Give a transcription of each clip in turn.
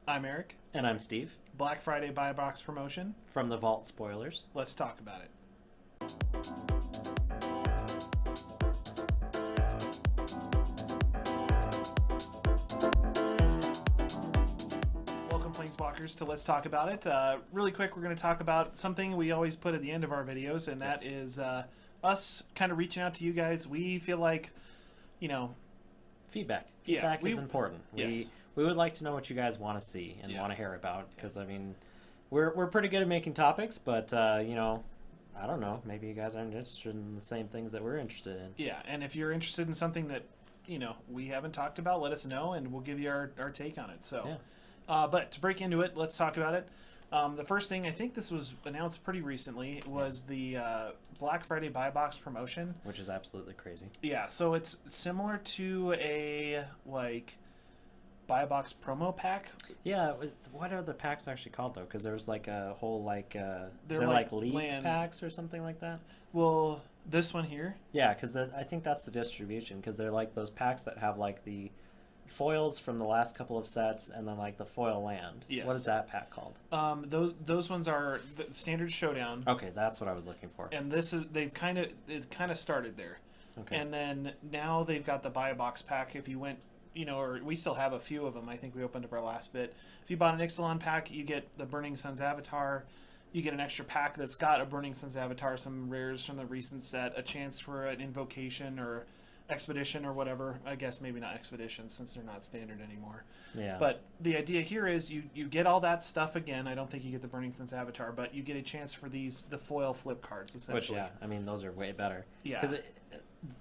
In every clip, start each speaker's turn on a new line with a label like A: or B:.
A: I'm Eric.
B: And I'm Steve.
A: Black Friday buy box promotion.
B: From the Vault Spoilers.
A: Let's talk about it. Welcome, Planeswalkers, to Let's Talk About It. Really quick, we're going to talk about something we always put at the end of our videos, and that is us kind of reaching out to you guys. We feel like,
B: Feedback is important.
A: Yes.
B: We would like to know what you guys want to see and want to hear about, because I mean, we're pretty good at making topics, but I don't know, maybe you guys aren't interested in the same things that we're interested in.
A: Yeah, and if you're interested in something that we haven't talked about, let us know and we'll give you our take on it. So but to break into it, let's talk about it. The first thing, I think this was announced pretty recently, was the Black Friday buy box promotion,
B: which is absolutely crazy.
A: Yeah, so it's similar to a buy a box promo pack.
B: Yeah, what are the packs actually called though? Because there was like a whole they're like league
A: land
B: packs or something like that.
A: Well, this one here.
B: Yeah, because I think that's the distribution, because they're like those packs that have like the foils from the last couple of sets and then like the foil land.
A: Yes.
B: What is that pack called?
A: Those ones are the standard showdown.
B: Okay, that's what I was looking for.
A: And this is it kind of started there.
B: Okay.
A: And then now they've got the buy a box pack. If you went, or we still have a few of them. I think we opened up our last bit. If you bought an Ixalan pack, you get the Burning Suns avatar. You get an extra pack that's got a Burning Suns avatar, some rares from the recent set, a chance for an invocation or expedition or whatever. I guess maybe not expedition since they're not standard anymore.
B: Yeah.
A: But the idea here is you get all that stuff again. I don't think you get the Burning Suns avatar, but you get a chance for the foil flip cards essentially.
B: Which, I mean, those are way better.
A: Yeah.
B: Because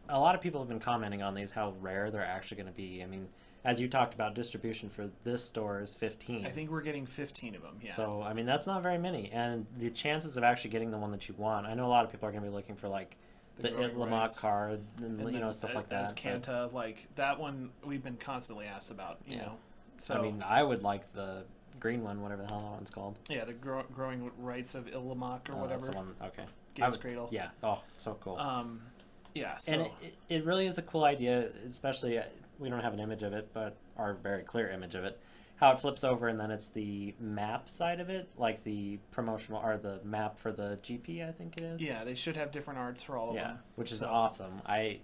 B: a lot of people have been commenting on these, how rare they're actually going to be. I mean, as you talked about, distribution for this store is 15.
A: I think we're getting 15 of them, yeah.
B: So, I mean, that's not very many. And the chances of actually getting the one that you want, I know a lot of people are going to be looking for, like, the Lamont card and stuff like that.
A: Kanta, like, that one we've been constantly asked about, you know. So
B: I mean, I would like the green one, whatever the hell that one's called.
A: Yeah, the Growing Rights of Illimak or whatever.
B: That's the one, okay.
A: Gaze Cradle.
B: Yeah, oh, so cool.
A: Yeah, so...
B: And it really is a cool idea, especially, we don't have an image of it, but our very clear image of it, how it flips over and then it's the map side of it, like the promotional, or the map for the GP, I think it is.
A: Yeah, they should have different arts for all of them.
B: Yeah, which is awesome. I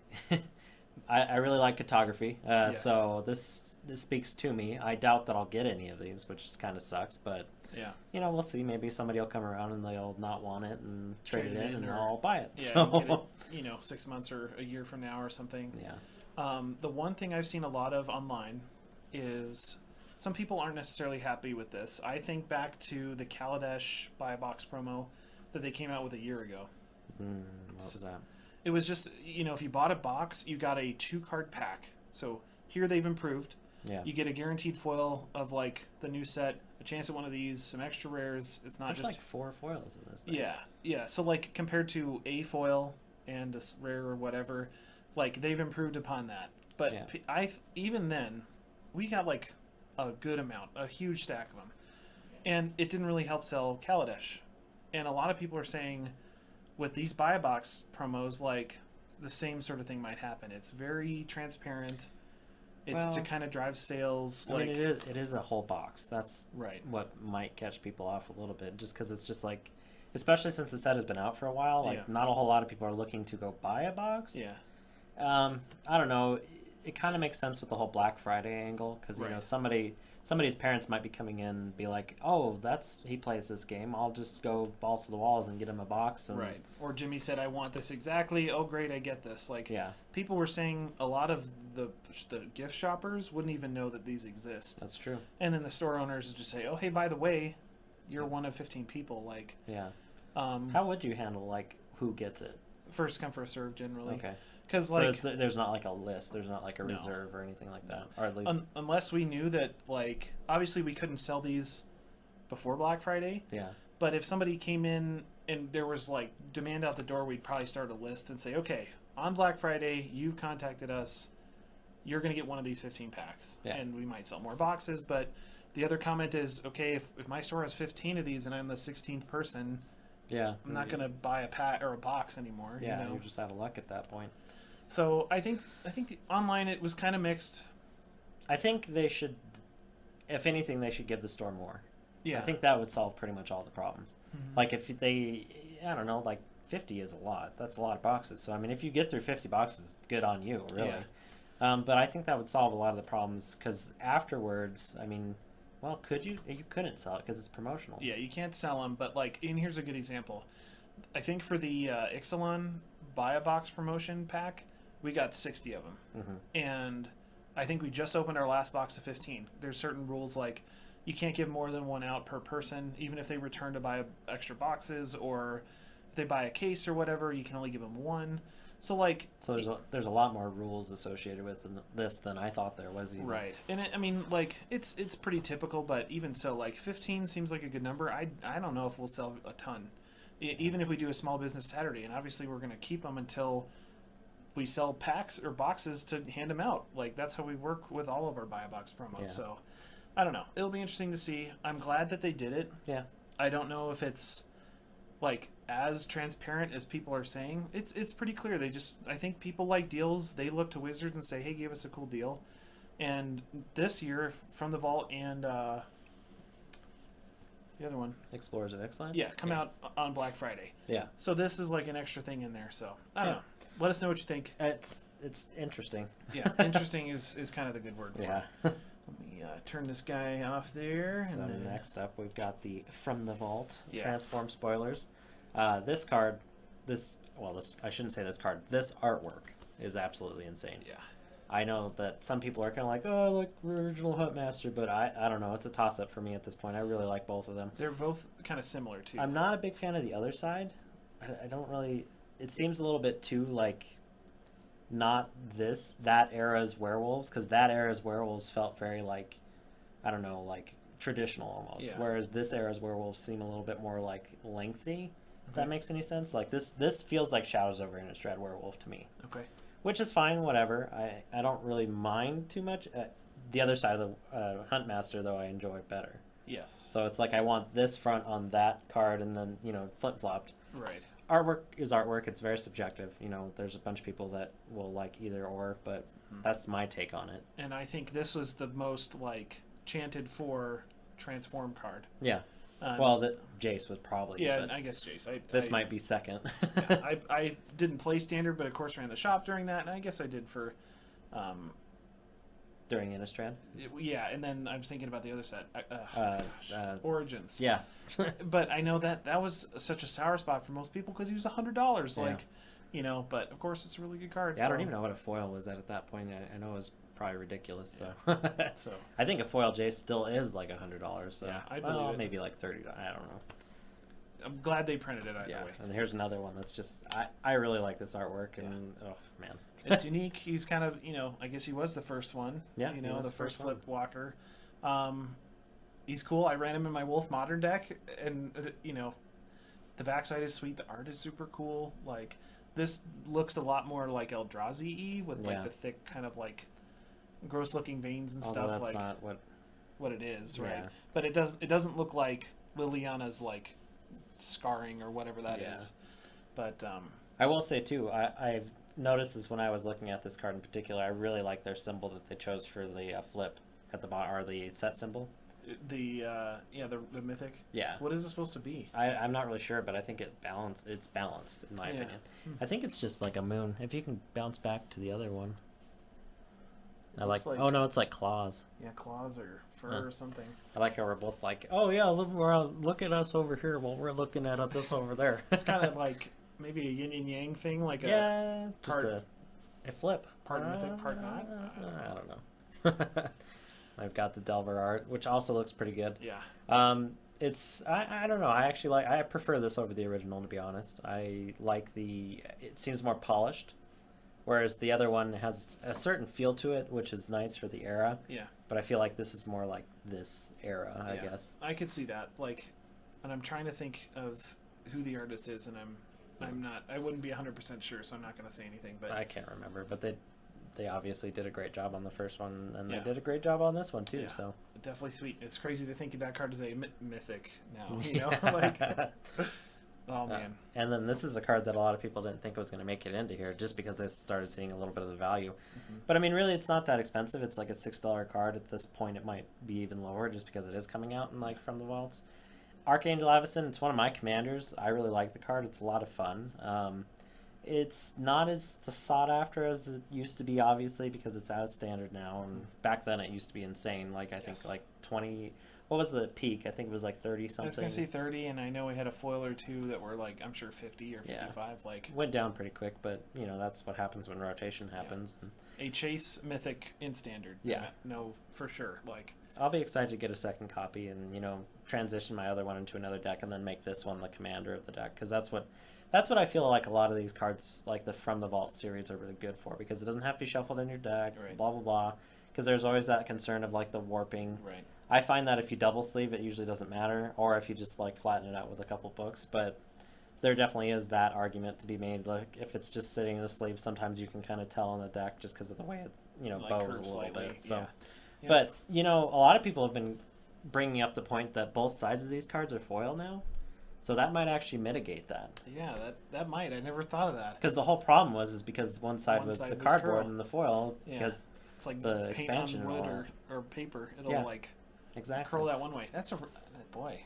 B: really like photography,
A: yes.
B: So this speaks to me. I doubt that I'll get any of these, which kind of sucks, but
A: yeah,
B: we'll see. Maybe somebody will come around and they'll not want it and trade it in, and I'll buy it.
A: Yeah,
B: so
A: get it, 6 months or a year from now or something.
B: Yeah.
A: The one thing I've seen a lot of online is some people aren't necessarily happy with this. I think back to the Kaladesh buy box promo that they came out with a year ago.
B: What was that?
A: It was just, if you bought a box, you got a 2-card pack. So here they've improved.
B: Yeah.
A: You get a guaranteed foil of like the new set, a chance at one of these, some extra rares. It's not
B: There's
A: just
B: like 4 foils in this thing.
A: Yeah. So like compared to a foil and a rare or whatever, like they've improved upon that. But even then, we got like a good amount, a huge stack of them, and it didn't really help sell Kaladesh. And a lot of people are saying, with these buy box promos, like the same sort of thing might happen. It's very transparent. It's to kind of drive sales.
B: I mean, it is a whole box. That's
A: right.
B: What might catch people off a little bit, just because it's just like, especially since the set has been out for a while. Like, not a whole lot of people are looking to go buy a box.
A: Yeah.
B: I don't know. It kind of makes sense with the whole Black Friday angle, because somebody's parents might be coming in and be like, "Oh, he plays this game. I'll just go balls to the walls and get him a box." And
A: right. Or Jimmy said, "I want this exactly. Oh, great, I get this." Like, people were saying a lot of the gift shoppers wouldn't even know that these exist.
B: That's true.
A: And then the store owners would just say, "Oh, hey, by the way, you're one of 15 people." Like,
B: how would you handle like who gets it?
A: First come, first serve, generally.
B: Okay.
A: Because
B: there's not like a list, there's not like a reserve or anything like that, or at least
A: unless we knew that, like, obviously we couldn't sell these before Black Friday.
B: Yeah.
A: But if somebody came in and there was like demand out the door, we'd probably start a list and say, okay, on Black Friday, you've contacted us, you're going to get one of these 15 packs, and we might sell more boxes. But the other comment is, okay, if my store has 15 of these and I'm the 16th person, I'm not going to buy a pack or a box anymore.
B: Yeah, you're just out of luck at that point.
A: So I think online it was kind of mixed.
B: I think they should if anything, they should give the store more.
A: Yeah.
B: I think that would solve pretty much all the problems.
A: Mm-hmm.
B: Like if they, I don't know, like 50 is a lot. That's a lot of boxes. So I mean, if you get through 50 boxes, good on you, really.
A: Yeah.
B: But I think that would solve a lot of the problems because afterwards, I mean, well, could you? You couldn't sell it because it's promotional.
A: Yeah, you can't sell them. But like, and here's a good example. I think for the Ixalan buy a box promotion pack, we got 60 of them, and I think we just opened our last box of 15. There's certain rules like you can't give more than one out per person, even if they return to buy extra boxes, or if they buy a case or whatever, you can only give them one. So like,
B: so there's a lot more rules associated with this than I thought there was. Even.
A: Right, and I mean, like it's pretty typical, but even so, like 15 seems like a good number. I don't know if we'll sell a ton, even if we do a small business Saturday, and obviously we're going to keep them until we sell packs or boxes to hand them out. Like that's how we work with all of our buy a box promos. Yeah. So I don't know. It'll be interesting to see. I'm glad that they did it.
B: Yeah.
A: I don't know if it's like as transparent as people are saying. It's pretty clear. I think people like deals. They look to Wizards and say, "Hey, give us a cool deal." And this year from the vault and the other one,
B: Explorers of Ixalan?
A: Yeah, come out on Black Friday.
B: Yeah.
A: So this is like an extra thing in there. So I don't know. Let us know what you think.
B: It's interesting.
A: Yeah, interesting is kind of the good word for it. Let me turn this guy off there.
B: So
A: and
B: next up, we've got the From the Vault Transform spoilers. This card, I shouldn't say this card. This artwork is absolutely insane.
A: Yeah.
B: I know that some people are kind of like, oh, I like original Huntmaster, but I don't know. It's a toss-up for me at this point. I really like both of them.
A: They're both kind of similar, too.
B: I'm not a big fan of the other side. I don't really... It seems a little bit too, like, not that era's werewolves, because that era's werewolves felt very, like, I don't know, like, traditional almost.
A: Yeah.
B: Whereas this era's werewolves seem a little bit more, like, lengthy, if that makes any sense. Like, this feels like Shadows over Innistrad werewolf to me.
A: Okay.
B: Which is fine, whatever. I don't really mind too much. The other side of the Huntmaster, though, I enjoy better.
A: Yes.
B: So it's like I want this front on that card and then, flip-flopped.
A: Right.
B: Artwork is artwork. It's very subjective. There's a bunch of people that will like either or, but that's my take on it.
A: And I think this was the most, like, chanted for Transform card.
B: Yeah. Jace was probably.
A: Yeah, I guess Jace.
B: This might be second.
A: Yeah, I didn't play Standard, but of course ran the shop during that, and I guess I did for...
B: during Innistrad?
A: Yeah, and then I was thinking about the other set. Origins.
B: Yeah.
A: But I know that was such a sour spot for most people because he was $100. Like, but of course it's a really good card.
B: Yeah, I don't even know what a foil was at that point. I know it was probably ridiculous. So, so I think a foil Jace still is like $100. So
A: yeah, I believe it.
B: Maybe like $30. I don't know.
A: I'm glad they printed it either way.
B: And here's another one that's just I really like this artwork, and oh man,
A: it's unique. He's kind of I guess he was the first one.
B: Yeah,
A: the first flip walker. He's cool. I ran him in my Wolf Modern deck, and the backside is sweet. The art is super cool. Like this looks a lot more like Eldrazi-y with like the thick kind of like gross looking veins and stuff.
B: That's
A: like
B: not
A: what it is, right? Yeah. But it doesn't look like Liliana's like scarring or whatever that is. But
B: I will say too, I've noticed this when I was looking at this card in particular. I really like their symbol that they chose for the flip at the bottom, or the set symbol.
A: The mythic.
B: Yeah.
A: What is it supposed to be?
B: I'm not really sure, but I think it's balanced in my opinion. I think it's just like a moon. If you can bounce back to the other one. Oh no, it's like claws.
A: Yeah, claws or fur or something.
B: I like how we're both like, oh yeah, look at us over here while we're looking at this over there.
A: It's kind of like maybe a yin and yang thing, like
B: a flip.
A: Part mythic, part not.
B: I don't know. I've got the Delver art, which also looks pretty good.
A: Yeah.
B: I don't know. I prefer this over the original, to be honest. I like it seems more polished. Whereas the other one has a certain feel to it, which is nice for the era.
A: Yeah.
B: But I feel like this is more like this era, I guess.
A: I could see that. Like, and I'm trying to think of who the artist is, and I'm not. I wouldn't be 100% sure, so I'm not going to say anything. But
B: I can't remember. But they obviously did a great job on the first one, and they did a great job on this one too.
A: Yeah.
B: So
A: definitely sweet. It's crazy to think that card is a mythic now. Like. Oh man.
B: And then this is a card that a lot of people didn't think was going to make it into here, just because they started seeing a little bit of the value.
A: Mm-hmm.
B: But I mean, really, it's not that expensive. It's like a $6 card. At this point, it might be even lower, just because it is coming out in like from the vaults. Archangel Avacyn, it's one of my commanders. I really like the card. It's a lot of fun. It's not as sought after as it used to be, obviously, because it's out of standard now. And back then, it used to be insane. Like I think like 20. What was the peak? I think it was like 30 something.
A: I was gonna say 30, and I know we had a foil or two that were like, I'm sure 50 or 55. Yeah. Like
B: went down pretty quick, but you know that's what happens when rotation happens.
A: Yeah. A chase mythic in standard.
B: Yeah,
A: no, for sure. Like
B: I'll be excited to get a second copy and transition my other one into another deck and then make this one the commander of the deck, because that's what I feel like a lot of these cards, like the From the Vault series, are really good for, because it doesn't have to be shuffled in your deck. Right. Blah blah blah. Because there's always that concern of like the warping.
A: Right.
B: I find that if you double sleeve, it usually doesn't matter, or if you just like flatten it out with a couple books. But there definitely is that argument to be made. Like if it's just sitting in the sleeve, sometimes you can kind of tell on the deck just because of the way it like bows a little
A: slightly.
B: bit. So,
A: yeah.
B: But a lot of people have been bringing up the point that both sides of these cards are foil now, so that might actually mitigate that.
A: Yeah, that might. I never thought of that.
B: Because the whole problem was because one side was the cardboard and the foil. Yeah. Because
A: it's like
B: the
A: paint
B: expansion
A: on wood or paper. It'll
B: exactly
A: curl that one way. That's a boy.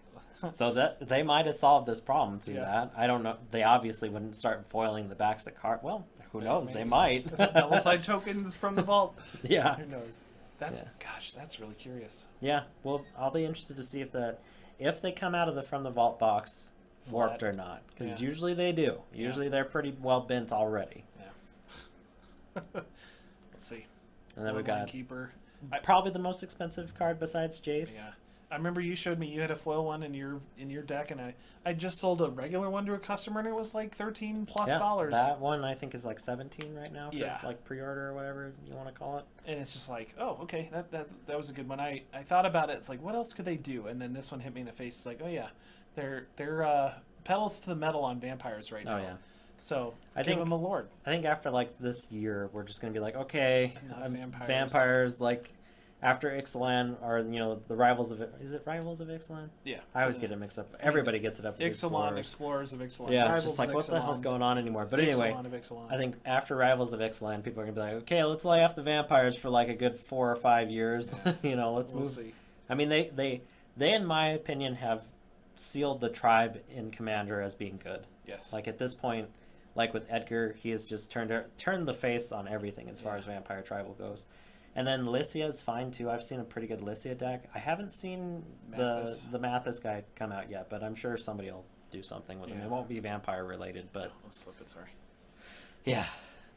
B: So that they might have solved this problem through that. I don't know. They obviously wouldn't start foiling the backs of card. Well, who knows? Maybe. They might.
A: Double side tokens from the vault.
B: Yeah.
A: Who knows? Gosh, that's really curious.
B: Yeah. Well, I'll be interested to see if they come out of the From the Vault box warped or not, because usually they do. Usually they're pretty well bent already.
A: Yeah. Let's see.
B: And then we got
A: Keeper.
B: Probably the most expensive card besides Jace.
A: Yeah. I remember you showed me you had a foil one in your deck, and I just sold a regular one to a customer, and it was like $13 plus.
B: That one I think is like 17 right now for like pre-order or whatever you want to call it. And
A: it's just like, oh, okay, that was a good one. I thought about it. It's like, what else could they do? And then this one hit me in the face. It's like, oh yeah, they're pedals to the metal on vampires right now.
B: Oh yeah.
A: So give them a lord.
B: I think after like this year, we're just gonna be like, okay, vampires like. After Ixalan, or the Rivals of is it Rivals of Ixalan?
A: Yeah,
B: I always get it mixed up. Everybody gets it up. With
A: Explorers of Ixalan.
B: Yeah, it's just like what the hell's going on anymore? But anyway, I think after Rivals of Ixalan, people are gonna be like, okay, let's lay off the vampires for like a good 4 or 5 years. Let's move.
A: See.
B: I mean, they in my opinion have sealed the tribe in Commander as being good.
A: Yes.
B: Like at this point, like with Edgar, he has just turned the face on everything as far as Vampire Tribal goes. And then Lycia is fine too. I've seen a pretty good Lycia deck. I haven't seen the Mathis guy come out yet, but I'm sure somebody will do something with him. It won't be vampire related, but
A: let's flip it. Sorry.
B: Yeah,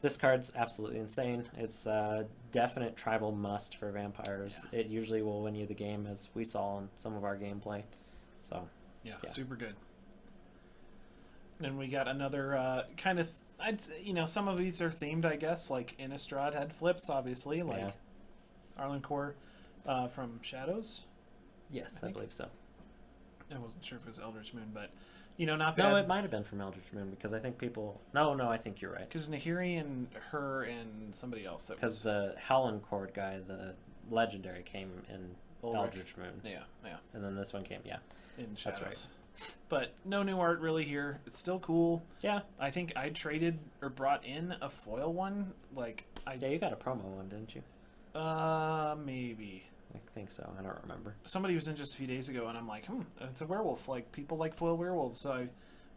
B: this card's absolutely insane. It's a definite tribal must for vampires. Yeah. It usually will win you the game, as we saw in some of our gameplay. So
A: yeah. Super good. And we got another kind of. Some of these are themed, I guess. Like Innistrad had flips, obviously. Like Arlencore from Shadows.
B: Yes, I believe so.
A: I wasn't sure if it was Eldritch Moon, but not bad.
B: No, it might have been from Eldritch Moon, because I think people. No, I think you're right.
A: Because Nahiri and her and somebody else.
B: Because the Howland guy, the legendary, came in Eldritch Moon.
A: Yeah.
B: And then this one came,
A: in Shadows.
B: That's right.
A: But no new art really here. It's still cool.
B: Yeah.
A: I think I traded or brought in a foil one.
B: Yeah, you got a promo one, didn't you?
A: Maybe.
B: I think so. I don't remember.
A: Somebody was in just a few days ago, and I'm like, it's a werewolf. Like, people like foil werewolves. So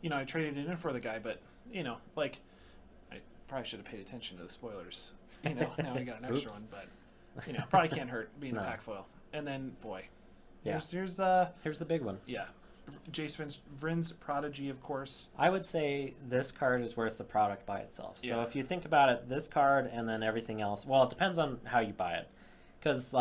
A: I traded it in for the guy, but, I probably should have paid attention to the spoilers. Now we got an extra one, but, probably can't hurt being a pack foil. And then, boy.
B: Yeah.
A: Here's the
B: big one.
A: Yeah. Jace Vryn's Prodigy, of course.
B: I would say this card is worth the product by itself. So
A: yeah.
B: If you think about it, this card and then everything else, well, it depends on how you buy it. Because,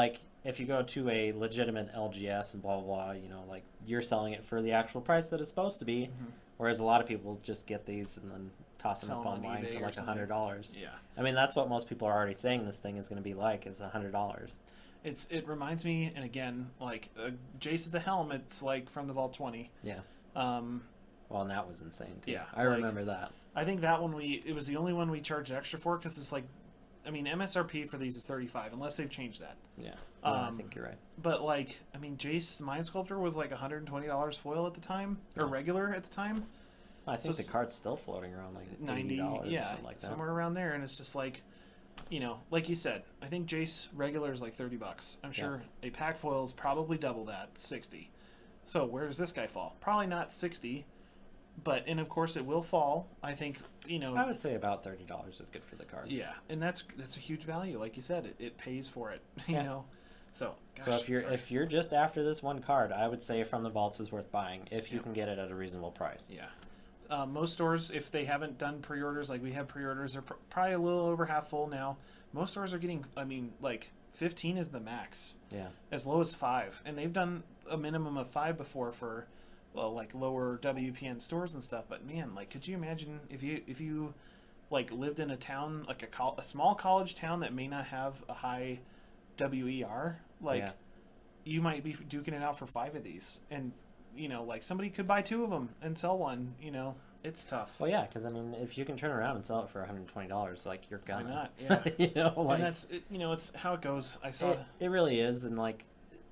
B: if you go to a legitimate LGS and blah, blah, blah, you're selling it for the actual price that it's supposed to be, whereas a lot of people just get these and then toss them up online for $100.
A: Yeah.
B: I mean, that's what most people are already saying this thing is going to be is $100.
A: It reminds me, and again, Jace at the helm, it's from the Vault 20.
B: Yeah. Well, and that was insane, too.
A: Yeah.
B: I remember that.
A: I think that one it was the only one we charged extra for, because it's MSRP for these is $35, unless they've changed that.
B: Yeah. I think you're right.
A: But, Jace's Mind Sculptor was $120 foil at the time, or regular at the time.
B: I think the card's still floating around like $90,
A: yeah,
B: or something like that.
A: Somewhere around there, and it's just like, like you said, I think Jace regular is like $30. I'm sure a pack foil is probably double that, 60. So where does this guy fall? Probably not 60, and of course it will fall. I think
B: I would say about $30 is good for the card.
A: Yeah, and that's a huge value, like you said. It pays for it, So
B: if you're just after this one card, I would say From the Vaults is worth buying if you can get it at a reasonable price.
A: Yeah. Most stores, if they haven't done pre-orders, like we have pre-orders, are probably a little over half full now. Most stores are getting, 15 is the max.
B: Yeah.
A: As low as 5. And they've done a minimum of 5 before for, lower WPN stores and stuff. But, man, could you imagine if you lived in a town, a small college town that may not have a high WER? You might be duking it out for 5 of these. And, somebody could buy 2 of them and sell one, It's tough.
B: Well, yeah, because if you can turn around and sell it for $120, you're gonna.
A: Why not? Yeah. And that's it's how it goes. I saw
B: it really is, and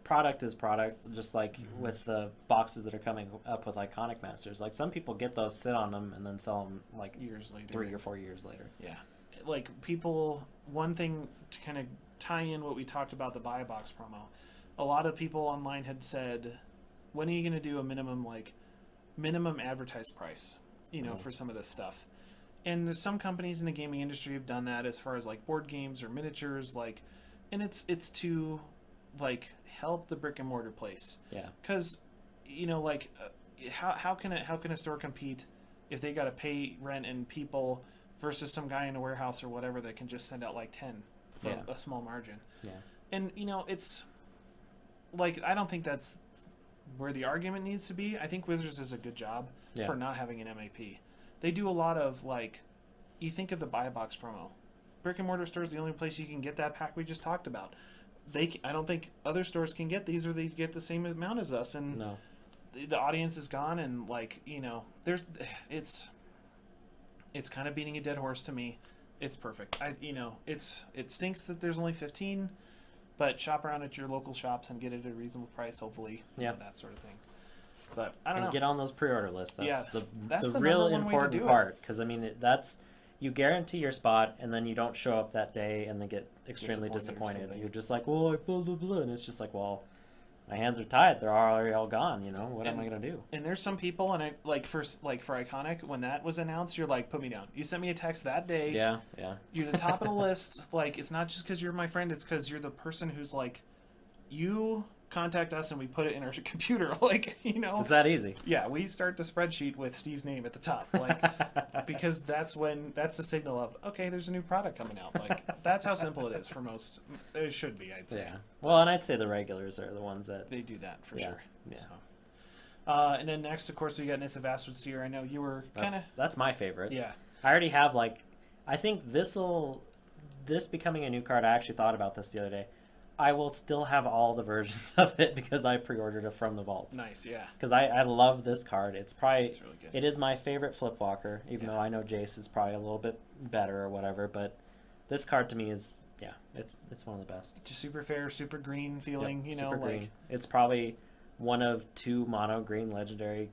B: product is product. Just with the boxes that are coming up with Iconic Masters, some people get those, sit on them, and then sell them
A: years later,
B: 3 or 4 years later.
A: Yeah, people. One thing to kind of tie in what we talked about the buy a box promo. A lot of people online had said, "When are you going to do a minimum advertised price?" For some of this stuff. And there's some companies in the gaming industry have done that as far as board games or miniatures, and it's to help the brick and mortar place.
B: Yeah.
A: Because how can a store compete if they got to pay rent and people versus some guy in a warehouse or whatever that can just send out 10 for a small margin.
B: Yeah.
A: And it's I don't think that's where the argument needs to be. I think Wizards does a good job for not having an MAP. They do a lot of you think of the buy a box promo. Brick and mortar stores, the only place you can get that pack we just talked about. I don't think other stores can get these, or they get the same amount as us, and
B: no.
A: The audience is gone, and there's it's kind of beating a dead horse to me. It's perfect. It stinks that there's only 15, but shop around at your local shops and get it at a reasonable price, hopefully.
B: Yeah,
A: that sort of thing. But I don't know.
B: Get on those pre-order lists. That's the
A: real
B: important part, because that's you guarantee your spot, and then you don't show up that day and then get extremely disappointed. You're just blah blah blah, and it's just well, my hands are tied. They're already all gone. What am I gonna do?
A: And there's some people, and for Iconic, when that was announced, you're put me down. You sent me a text that day.
B: Yeah.
A: You're the top of the list. It's not just because you're my friend. It's because you're the person who's you contact us and we put it in our computer.
B: It's that easy.
A: Yeah, we start the spreadsheet with Steve's name at the top, because that's the signal of, okay, there's a new product coming out. That's how simple it is for most. It should be, I'd say.
B: Yeah. Well, and I'd say the regulars are the ones that
A: they do that for sure.
B: Yeah.
A: So. And then next, of course, we got Nissa Vastwood here. I know you were kind of.
B: That's my favorite.
A: Yeah.
B: I already have I think this becoming a new card. I actually thought about this the other day. I will still have all the versions of it because I pre-ordered it from the vaults.
A: Nice, yeah.
B: Because I love this card. It's probably
A: really good.
B: It is my favorite Flipwalker, even though I know Jace is probably a little bit better or whatever. But this card to me is it's one of the best.
A: Just super fair, super green feeling.
B: Super green. It's probably one of 2 mono green legendary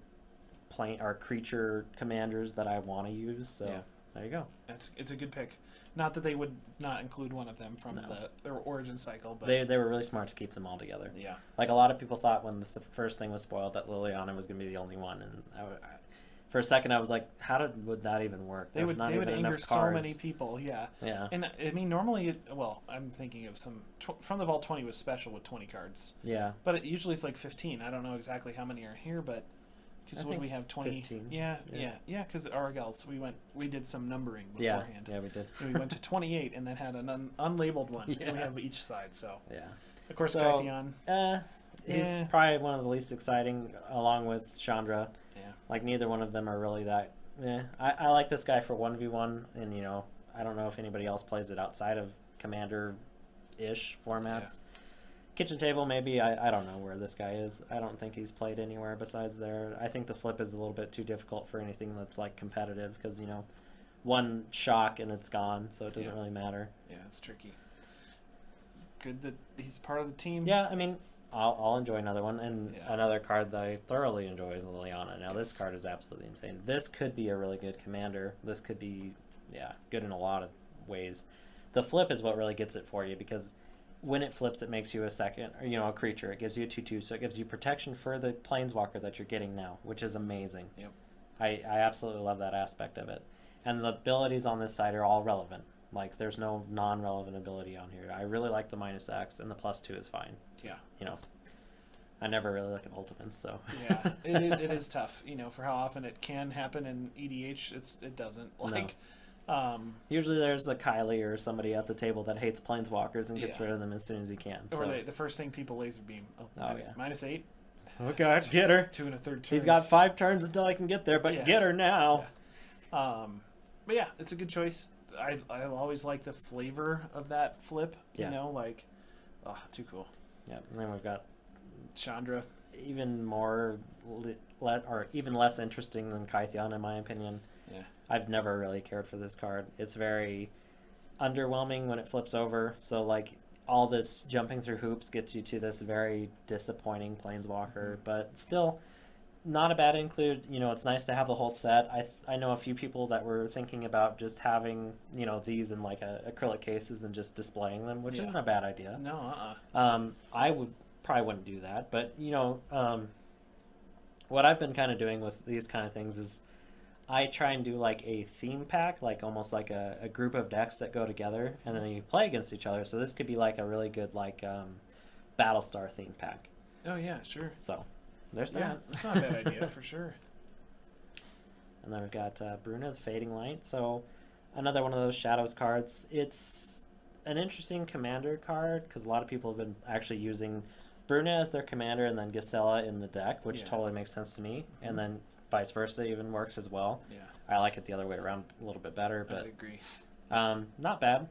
B: creature commanders that I want to use. So there you go.
A: It's a good pick. Not that they would not include one of them from their origin cycle, but
B: they were really smart to keep them all together.
A: Yeah,
B: a lot of people thought when the first thing was spoiled that Liliana was going to be the only one, and for a second I was like, how would that even work?
A: They would anger so many people. Yeah. And I mean, normally, I'm thinking of from the Vault 20 was special with 20 cards.
B: Yeah,
A: but usually it's 15. I don't know exactly how many are here, but. Because when we have 20,
B: 15.
A: Yeah. Because Argels, we did some numbering beforehand.
B: Yeah, we did.
A: And we went to 28 and then had an unlabeled one. And we have each side. So of course,
B: Skytheon. He's probably one of the least exciting, along with Chandra. Yeah. Neither one of them are really that. I like this guy for 1v1, and I don't know if anybody else plays it outside of Commander-ish formats. Yeah. Kitchen table, maybe. I don't know where this guy is. I don't think he's played anywhere besides there. I think the flip is a little bit too difficult for anything that's competitive because, one shock and it's gone, so it doesn't really matter.
A: Yeah, it's tricky. Good that he's part of the team.
B: Yeah, I mean, I'll enjoy another one, and another card that I thoroughly enjoy is Liliana. Now, this card is absolutely insane. This could be a really good commander. This could be, good in a lot of ways. The flip is what really gets it for you, because when it flips, it makes you a second, or, a creature. It gives you a 2/2, so it gives you protection for the planeswalker that you're getting now, which is amazing.
A: Yep.
B: I absolutely love that aspect of it. And the abilities on this side are all relevant. Like, there's no non-relevant ability on here. I really like the -X, and the +2 is fine. So, I never really look at ultimates, so.
A: Yeah, it is tough, for how often it can happen in EDH. It doesn't. Like, no.
B: Usually there's a Kylie or somebody at the table that hates planeswalkers and gets rid of them as soon as he can.
A: Or the first thing people laser beam. -8.
B: Oh, God, get her.
A: 2 1/3 turns.
B: He's got 5 turns until I can get there, but get her now.
A: Yeah. But yeah, it's a good choice. I always like the flavor of that flip. Too cool.
B: Yeah, and then we've got
A: Chandra.
B: Even more, or even less interesting than Kytheon, in my opinion.
A: Yeah.
B: I've never really cared for this card. It's very underwhelming when it flips over. So, like, all this jumping through hoops gets you to this very disappointing planeswalker, but still not a bad include. It's nice to have the whole set. I know a few people that were thinking about just having, these in like acrylic cases and just displaying them, which isn't a bad idea.
A: No,
B: I probably wouldn't do that, but what I've been kind of doing with these kind of things is I try and do like a theme pack, like almost like a group of decks that go together, and then you play against each other. So this could be like a really good like Battlestar theme pack.
A: Oh yeah, sure.
B: So there's that.
A: Yeah, that's not a bad idea for sure.
B: And then we've got Bruna, the Fading Light. So another one of those Shadows cards. It's an interesting commander card because a lot of people have been actually using Bruna as their commander and then Gisela in the deck, which totally makes sense to me. And then vice versa even works as well.
A: Yeah.
B: I like it the other way around a little bit better, but
A: I agree.
B: Not bad.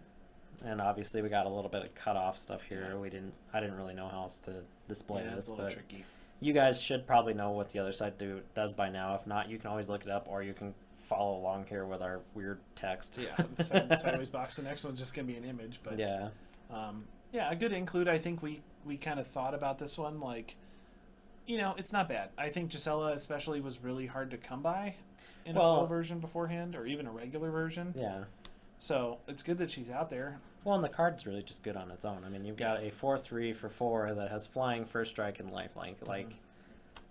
B: And obviously we got a little bit of cutoff stuff here. I didn't really know how else to display this,
A: it's a little
B: but
A: tricky.
B: You guys should probably know what the other side does by now. If not, you can always look it up, or you can follow along here with our weird text.
A: Yeah, the sideways box. The next one's just gonna be an image, but a good include. I think we kind of thought about this one, like, it's not bad. I think Gisela especially was really hard to come by in a full version beforehand, or even a regular version.
B: Yeah.
A: So it's good that she's out there.
B: Well, and the card's really just good on its own. I mean, you've got a 4/3 for 4 that has flying, first strike, and lifelink. Like,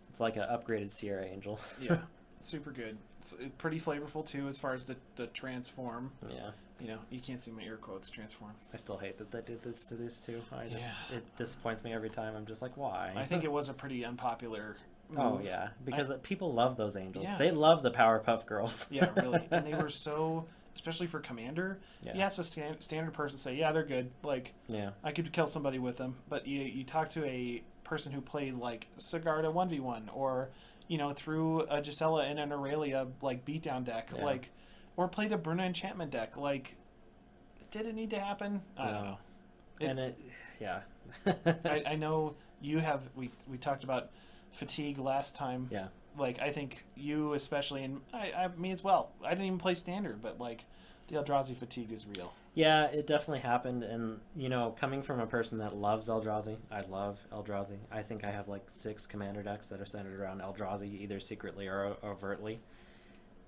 B: it's like an upgraded Sierra Angel.
A: Yeah, super good. It's pretty flavorful too, as far as the transform.
B: Yeah.
A: You can't see my air quotes, transform.
B: I still hate that they did this to this too. It disappoints me every time. I'm just like, why?
A: I think it was a pretty unpopular move.
B: Oh yeah, because people love those angels. Yeah. They love the Powerpuff Girls.
A: Yeah, really, and they were so. Especially for Commander, you ask a standard person, say, yeah, they're good. Like, I could kill somebody with them. But you talk to a person who played, like, Sigarda 1v1, or, threw a Gisela and an Aurelia, like, beatdown deck, like, or played a Bruna enchantment deck. Like, did it need to happen? I don't know. I know you have, we talked about fatigue last time.
B: Yeah.
A: Like, I think you especially, and me as well. I didn't even play standard, but, like, the Eldrazi fatigue is real.
B: Yeah, it definitely happened. And, coming from a person that loves Eldrazi, I love Eldrazi. I think I have, like, 6 commander decks that are centered around Eldrazi, either secretly or overtly.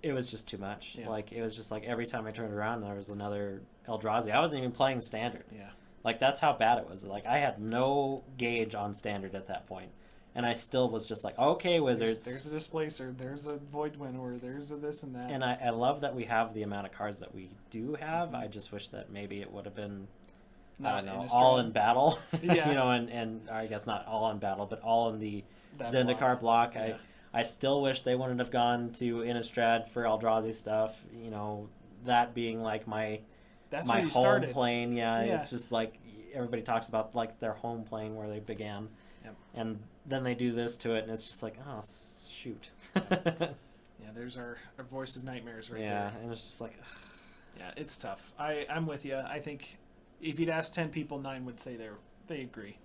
B: It was just too much. Yeah. Like, it was just, like, every time I turned around, there was another Eldrazi. I wasn't even playing standard.
A: Yeah.
B: Like, that's how bad it was. Like, I had no gauge on standard at that point. And I still was just like, okay, Wizards.
A: There's a Displacer, there's a Void Winnower, there's a this and that.
B: And I love that we have the amount of cards that we do have. I just wish that maybe it would have been, all in battle.
A: Yeah.
B: And I guess not all in battle, but all in the Zendikar block.
A: Yeah.
B: I still wish they wouldn't have gone to Innistrad for Eldrazi stuff. That being like my home
A: started.
B: plane. Yeah, it's just like everybody talks about like their home plane where they began.
A: Yep.
B: And then they do this to it, and it's just like, oh, shoot.
A: Yeah, there's our voice of nightmares right there.
B: Yeah, and it's just like... Ugh.
A: Yeah, it's tough. I'm with you. I think if you'd ask 10 people, 9 would say they agree.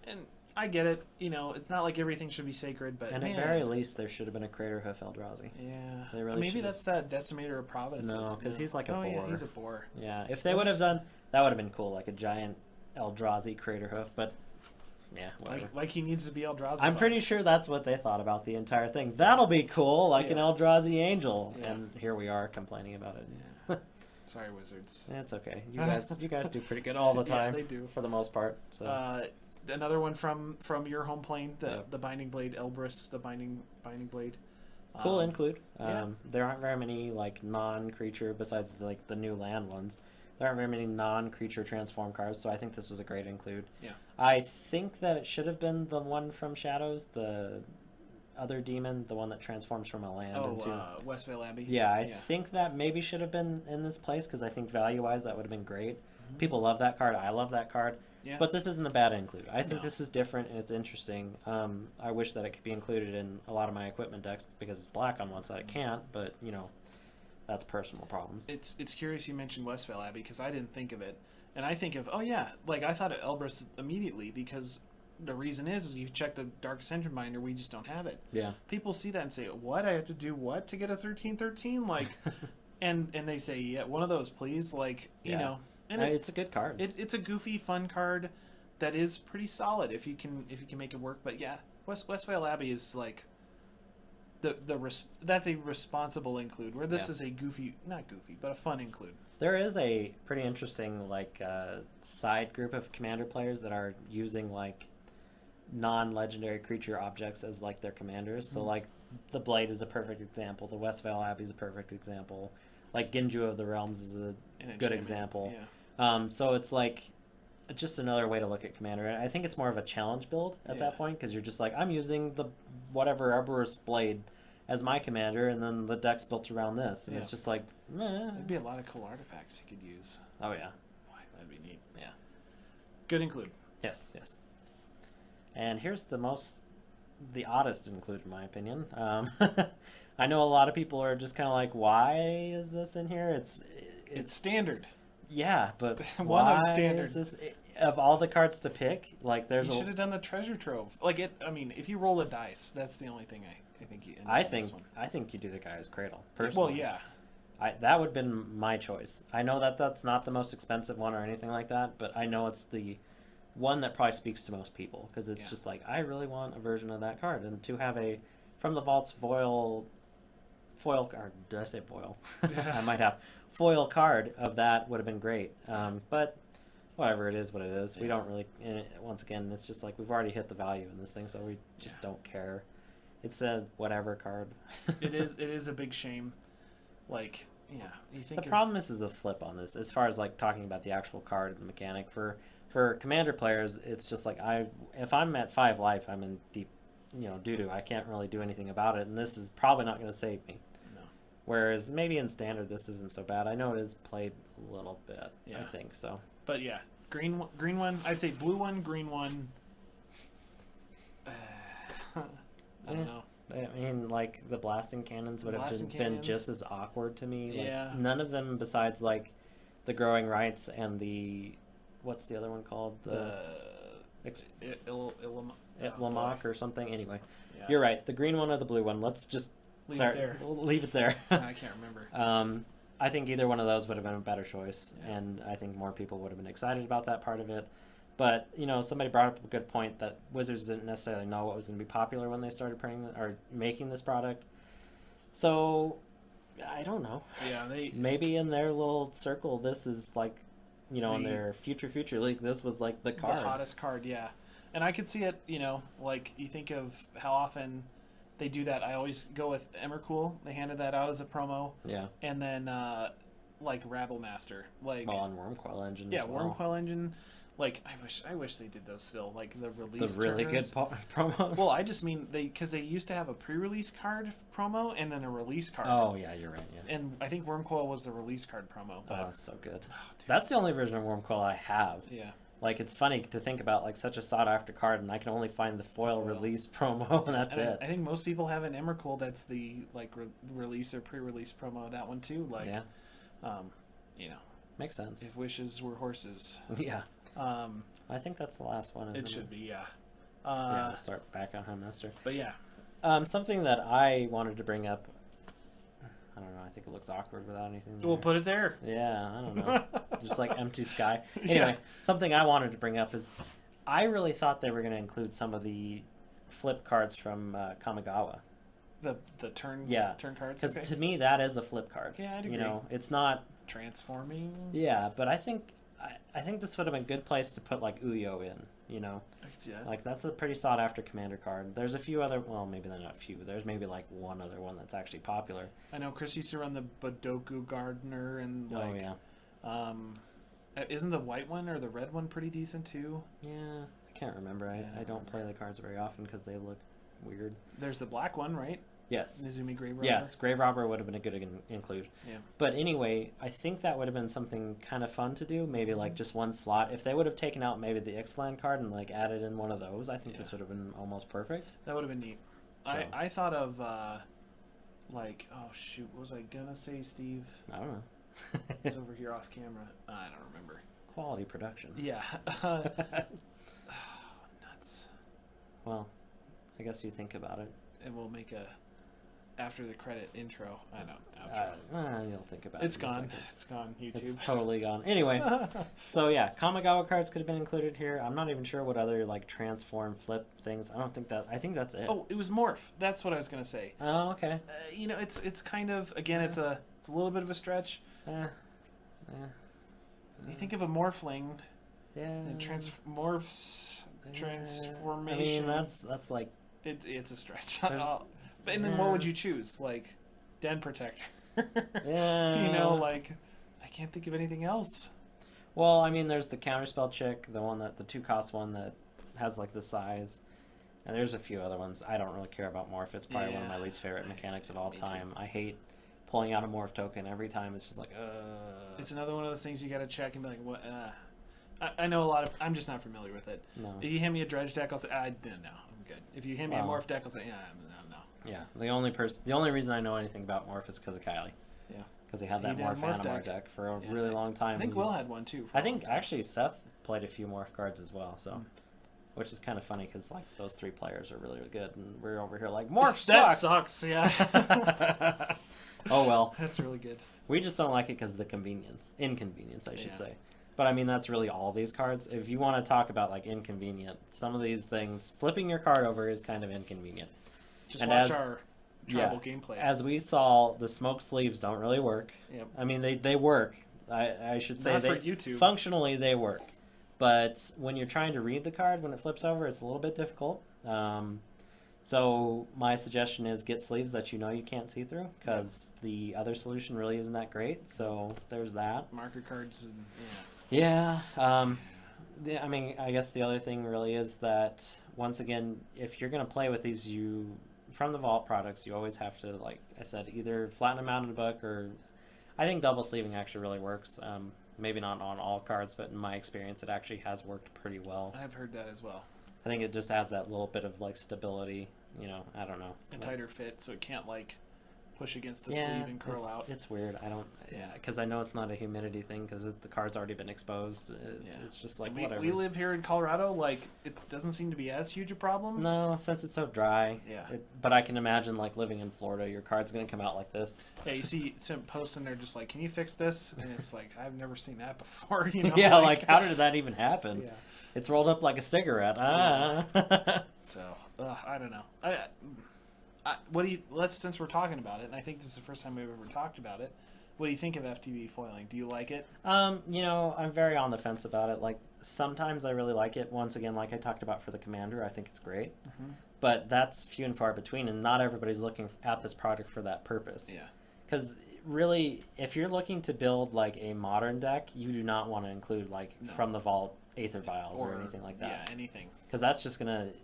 A: And I get it. It's not like everything should be sacred, but...
B: And at very least, there should have been a Craterhoof Eldrazi.
A: Yeah.
B: They really
A: Maybe that's that Decimator of Providences.
B: No, because he's like a boar.
A: Yeah, he's a boar.
B: Yeah, if they would have done... That would have been cool, like a giant Eldrazi Craterhoof, but... Yeah, whatever.
A: Like he needs to be Eldrazi.
B: I'm pretty sure that's what they thought about the entire thing. That'll be cool, like an Eldrazi angel. Yeah. And here we are complaining about it.
A: Yeah. Sorry, Wizards.
B: It's okay. You guys do pretty good all the time.
A: Yeah, they do
B: for the most part. So.
A: Another one from your home plane, the Binding Blade, Elbrus, the Binding Blade.
B: Cool include. There aren't very many like non-creature besides like the new land ones. There aren't very many non-creature transform cards, so I think this was a great include.
A: Yeah.
B: I think that it should have been the one from Shadows, the other demon, the one that transforms from a land into
A: Westvale Abbey.
B: Yeah, I think that maybe should have been in this place because I think value-wise that would have been great. Mm-hmm. People love that card. I love that card. Yeah. But this isn't a bad include. I think this is different and it's interesting. I wish that it could be included in a lot of my equipment decks because it's black on one side. It can't, but that's personal problems.
A: It's curious you mentioned Westvale Abbey because I didn't think of it, and I think of I thought of Elbrus immediately because the reason is you check the Darkest Engine binder, we just don't have it.
B: Yeah.
A: People see that and say, "What? I have to do what to get a 13/13?" Like, and they say, "Yeah, one of those, please." Like, you know. And
B: it's a good card.
A: It's a goofy, fun card that is pretty solid if you can make it work. But yeah, Westvale Abbey is like that's a responsible include. Where this is a not goofy, but a fun include.
B: There is a pretty interesting side group of commander players that are using like non-legendary creature objects as like their commanders. Mm-hmm. So like the Blade is a perfect example. The Westvale Abbey is a perfect example. Like Ginju of the Realms is a good example. Yeah. So it's like just another way to look at Commander. I think it's more of a challenge build at that point because you're just like, I'm using the whatever Elbrus Blade as my commander, and then the deck's built around this. And it's just like,
A: There'd be a lot of cool artifacts you could use.
B: Oh, yeah.
A: Boy, that'd be neat.
B: Yeah.
A: Good include.
B: Yes. And here's the oddest include, in my opinion. I know a lot of people are just kind of like, why is this in here? It's
A: standard.
B: Yeah, but
A: one
B: why
A: of standard.
B: Is this of all the cards to pick? Like, you
A: should have done the treasure trove. Like it. I mean, if you roll a dice, that's the only thing I think you.
B: I think you do the Gaia's Cradle personally.
A: Well, yeah.
B: That would have been my choice. I know that that's not the most expensive one or anything like that, but I know it's the one that probably speaks to most people because it's just like I really want a version of that card, and to have a from the vault's foil card. Did I say foil? I might have. Foil card of that would have been great. But whatever, it is what it is. We don't really, once again, it's just like we've already hit the value in this thing, so we just don't care. It's a whatever card.
A: It is a big shame. Like, you think
B: the problem is the flip on this, as far as like talking about the actual card and the mechanic. For commander players, it's just like if I'm at 5 life, I'm in deep, doo-doo. I can't really do anything about it, and this is probably not going to save me. Whereas maybe in standard this isn't so bad. I know it is played a little bit. I think so.
A: But yeah, green one. I'd say blue one, green one. I don't know.
B: I mean, like the blasting cannons would have been just as awkward to me. Like, none of them besides like the growing rights and the what's the other one called? Illamok or something. Anyway, you're right. The green one or the blue one. Let's just. Leave it there.
A: I can't remember.
B: I think either one of those would have been a better choice, and I think more people would have been excited about that part of it. But somebody brought up a good point that Wizards didn't necessarily know what was going to be popular when they started printing or making this product. So I don't know.
A: Yeah,
B: maybe in their little circle, this is like, in their future league, this was like the card,
A: the hottest card. Yeah, and I could see it. Like you think of how often. They do that. I always go with Emrakul. They handed that out as a promo.
B: Yeah.
A: And then, like Rabblemaster, like
B: on Wormcoil Engine.
A: Yeah,
B: as well.
A: Wormcoil Engine. Like I wish they did those still. Like the release.
B: The really good promos.
A: Well, I just mean because they used to have a pre-release card promo and then a release card.
B: Oh yeah, you're right. Yeah.
A: And I think Wormcoil was the release card promo. But,
B: so good. That's the only version of Wormcoil I have.
A: Yeah.
B: Like, it's funny to think about, like, such a sought-after card, and I can only find the foil release promo, and that's it.
A: I think most people have an Emrakul that's the, like, release or pre-release promo of that one, too. Like,
B: Makes sense.
A: If wishes were horses.
B: Yeah. I think that's the last one, isn't it?
A: It should be, yeah.
B: We'll start back on Hymester.
A: But, yeah.
B: Something that I wanted to bring up, I don't know, I think it looks awkward without anything there.
A: We'll put it there.
B: Yeah, I don't know. Just like empty sky. Anyway, something I wanted to bring up is I really thought they were going to include some of the flip cards from Kamigawa.
A: The turn cards.
B: Because
A: okay.
B: to me that is a flip card.
A: Yeah, I'd agree.
B: You know, it's not
A: transforming.
B: Yeah, but I think this would have been a good place to put like Uyo in. You know,
A: I can see that.
B: Like that's a pretty sought after commander card. There's a few other, well, maybe they're not a few. There's maybe like one other one that's actually popular.
A: I know Chris used to run the Badoku Gardener and like.
B: Oh yeah.
A: Isn't the white one or the red one pretty decent too?
B: Yeah, I can't remember. I don't play the cards very often because they look weird.
A: There's the black one, right?
B: Yes.
A: Nizumi Grave Robber.
B: Yes, Grave Robber would have been a good include.
A: Yeah.
B: But anyway, I think that would have been something kind of fun to do. Maybe like just one slot. If they would have taken out maybe the Ixalan card and like added in one of those, I think this would have been almost perfect.
A: That would have been neat. So. I thought of like, oh shoot, what was I gonna say, Steve?
B: I don't know.
A: It's over here off camera. I don't remember.
B: Quality production.
A: Yeah. Nuts.
B: Well, I guess you think about it.
A: And we'll make a after the credit intro. I don't. Outro.
B: You'll think about
A: it's
B: it.
A: Gone. It's gone. YouTube.
B: It's totally gone. Anyway, so yeah, Kamigawa cards could have been included here. I'm not even sure what other like transform flip things. I think that's it.
A: Oh, it was morph. That's what I was gonna say.
B: Oh, okay.
A: You know, it's kind of again, it's a little bit of a stretch. You think of a morphling.
B: Yeah.
A: And transformation.
B: I mean, that's like
A: it's a stretch. And then what would you choose? Like Den Protector.
B: Yeah.
A: You know, like I can't think of anything else.
B: Well, I mean, there's the counterspell chick, the 2-cost one that has like the size, and there's a few other ones. I don't really care about morph. It's probably one of my least favorite mechanics of all time. I hate pulling out a morph token every time. It's just like,
A: It's another one of those things you got to check and be like, what? I know a lot of. I'm just not familiar with it.
B: No.
A: If you hand me a dredge deck, I'll say, no, I'm good. If you hand me a morph deck, I'll say, no.
B: Yeah, the only reason I know anything about morph is because of Kylie.
A: Yeah,
B: because he had that morph Animar deck for a really long time.
A: I think Will had one too.
B: I think actually Seth played a few morph cards as well. So, which is kind of funny because like those 3 players are really good, and we're over here like morph sucks.
A: That sucks. Yeah.
B: Oh well.
A: That's really good.
B: We just don't like it because of the inconvenience, I should say. But I mean, that's really all these cards. If you want to talk about like inconvenient, some of these things, flipping your card over is kind of inconvenient.
A: Just watch our tribal gameplay.
B: As we saw, the smoke sleeves don't really work.
A: Yep.
B: I mean, they work. I should say
A: not for YouTube.
B: Functionally they work. But when you're trying to read the card, when it flips over, it's a little bit difficult. So my suggestion is get sleeves that you know you can't see through, because the other solution really isn't that great. So there's that.
A: Marker cards. And,
B: yeah. I mean, I guess the other thing really is that, once again, if you're going to play with these, from the Vault products, you always have to, like I said, either flatten them out in a book, or I think double sleeving actually really works. Maybe not on all cards, but in my experience, it actually has worked pretty well.
A: I've heard that as well.
B: I think it just has that little bit of like stability, I don't know.
A: A tighter fit, so it can't like push against the sleeve and curl out.
B: It's weird. Because I know it's not a humidity thing because the card's already been exposed. It's just like whatever.
A: We live here in Colorado, like it doesn't seem to be as huge a problem.
B: No, since it's so dry.
A: Yeah.
B: But I can imagine like living in Florida, your card's gonna come out like this.
A: Yeah, you see some posts and they're just like, "Can you fix this?" And it's like, I've never seen that before.
B: Yeah, like how did that even happen?
A: Yeah.
B: It's rolled up like a cigarette.
A: So I don't know. Since we're talking about it, and I think this is the first time we've ever talked about it, what do you think of FTV foiling? Do you like it?
B: I'm very on the fence about it. Like, sometimes I really like it. Once again, like I talked about for the Commander, I think it's great. Mm-hmm. But that's few and far between, and not everybody's looking at this product for that purpose.
A: Yeah.
B: Because really, if you're looking to build like a modern deck, you do not want to include from the Vault Aether Vials or anything like that.
A: Yeah, anything. Because
B: that's just going to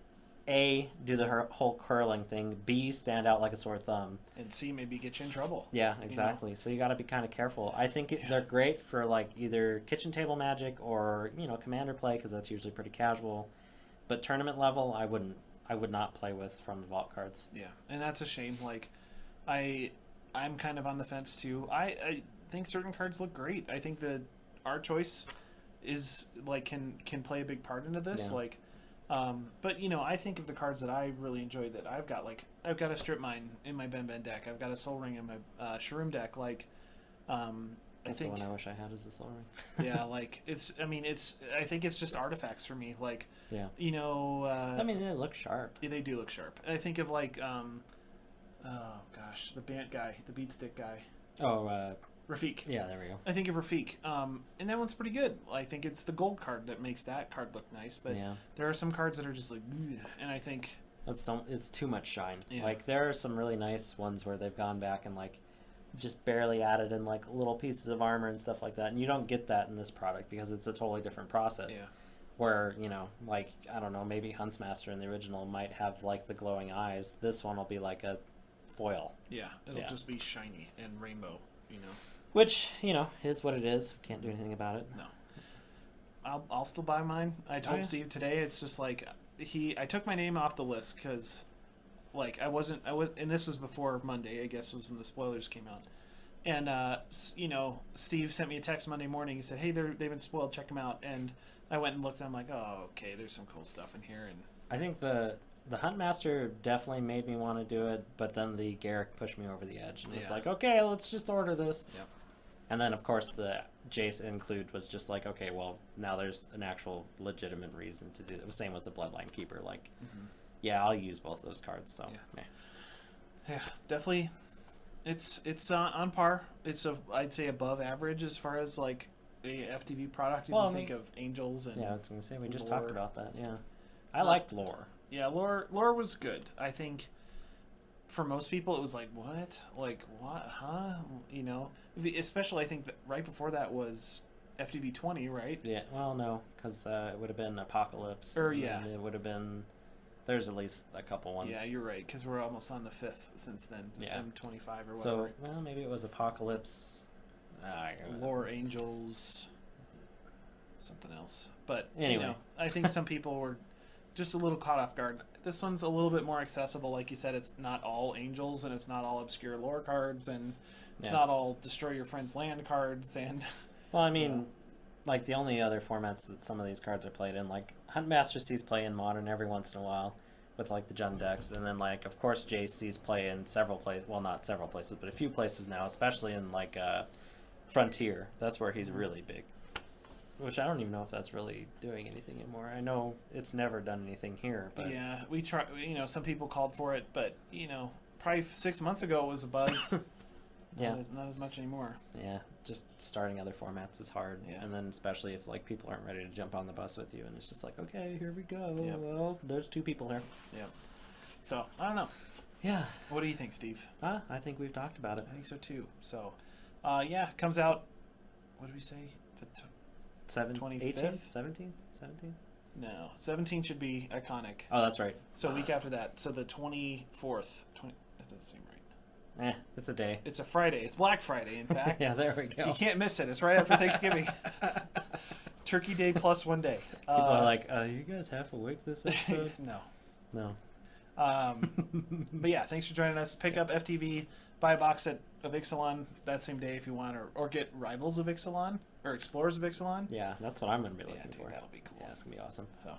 B: A, do the whole curling thing, B, stand out like a sore thumb,
A: and C, maybe get you in trouble.
B: Yeah, exactly. So you got to be kind of careful. I think they're great for like either kitchen table Magic or Commander play, because that's usually pretty casual. But tournament level, I would not play with from the Vault cards.
A: Yeah, and that's a shame. Like, I'm kind of on the fence too. I think certain cards look great. I think the art choice is like can play a big part into this. Yeah. Like. But I think of the cards that I really enjoy that I've got a Strip Mine in my Ben deck. I've got a Soul Ring in my Shroom deck. Like,
B: That's the one I wish I had, is the Soul Ring.
A: Yeah, like I think it's just artifacts for me. Like,
B: yeah,
A: you know,
B: I mean, they look sharp.
A: Yeah, they do look sharp. I think of like, oh gosh, the band guy, the beat stick guy.
B: Oh,
A: Rafik.
B: Yeah, there we go.
A: I think of Rafik. And that one's pretty good. I think it's the gold card that makes that card look nice. But there are some cards that are just like, and I think
B: it's too much shine.
A: Yeah.
B: Like, there are some really nice ones where they've gone back and like just barely added in like little pieces of armor and stuff like that, and you don't get that in this product because it's a totally different process.
A: Yeah.
B: Where, you know, like, I don't know, maybe Huntsmaster in the original might have like the glowing eyes. This one will be like a foil.
A: Yeah, it'll just be shiny and rainbow, you know.
B: Which, you know, is what it is. Can't do anything about it.
A: No. I'll still buy mine. I told Steve today, it's just like I took my name off the list because like and this was before Monday, I guess, was when the spoilers came out. And you know, Steve sent me a text Monday morning. He said, "Hey, they've been spoiled. Check them out." And I went and looked. And I'm like, "Oh, okay. There's some cool stuff in here." And
B: I think the Huntmaster definitely made me want to do it, but then the Garrick pushed me over the edge, and it's like, okay, let's just order this.
A: Yep.
B: And then, of course, the Jace include was just like, okay, well, now there's an actual legitimate reason to do it. Same with the Bloodline Keeper. Like, yeah, I'll use both those cards. So,
A: yeah, definitely, it's on par. I'd say above average as far as like a FTV product. If you think of Angels and
B: I was gonna say we just talked about that. Yeah, I liked Lore.
A: Yeah, Lore was good. I think for most people it was like, what, huh? You know, especially I think that right before that was FTV 20, right?
B: Yeah. Well, no, because it would have been Apocalypse.
A: Or
B: it would have been. There's at least a couple ones.
A: Yeah, you're right, because we're almost on the 5th since then.
B: Yeah.
A: M25 or whatever.
B: So, well, maybe it was Apocalypse.
A: Lore Angels. Something else. But,
B: anyway.
A: You know, I think some people were just a little caught off guard. This one's a little bit more accessible. Like you said, it's not all Angels, and it's not all obscure lore cards, and it's not all destroy your friend's land cards. And
B: well, I mean, like the only other formats that some of these cards are played in, like Huntmaster sees play in Modern every once in a while with like the Jund decks, and then like of course Jace sees play in several places. Well, not several places, but a few places now, especially in like Frontier. That's where he's really big. Which I don't even know if that's really doing anything anymore. I know it's never done anything here, but
A: yeah, we try. You know, some people called for it, but you know, probably 6 months ago it was a buzz. Not as much anymore.
B: Yeah, just starting other formats is hard.
A: Yeah.
B: And then especially if like people aren't ready to jump on the bus with you, and it's just like, okay, here we go.
A: Yep.
B: Well, there's 2 people here.
A: Yeah. So I don't know.
B: Yeah.
A: What do you think, Steve?
B: I think we've talked about it.
A: I think so too. So, yeah, comes out. What did we say?
B: 18th? 17th?
A: No, 17 should be Iconic.
B: Oh, that's right.
A: So week after that. So the 24th. That doesn't seem right.
B: It's a day.
A: It's a Friday. It's Black Friday, in fact.
B: Yeah, there we go.
A: You can't miss it. It's right after Thanksgiving. Turkey Day plus 1 day.
B: People are like, you guys half awake this episode?
A: No. But yeah, thanks for joining us. Pick up FTV, buy a box set of Ixalan that same day if you want, or get Rivals of Ixalan, or Explorers of Ixalan.
B: Yeah, that's what I'm going to be looking for.
A: That'll be cool.
B: Yeah, it's going to be awesome.
A: So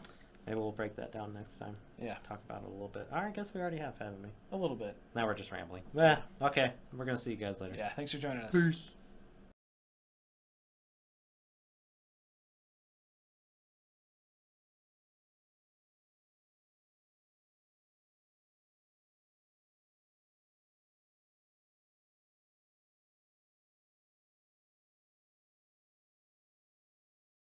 B: maybe we'll break that down next time.
A: Yeah.
B: Talk about it a little bit. I guess we already have, haven't we?
A: A little bit.
B: Now we're just rambling. Yeah, okay. We're going to see you guys later.
A: Yeah, thanks for joining us.
B: Peace.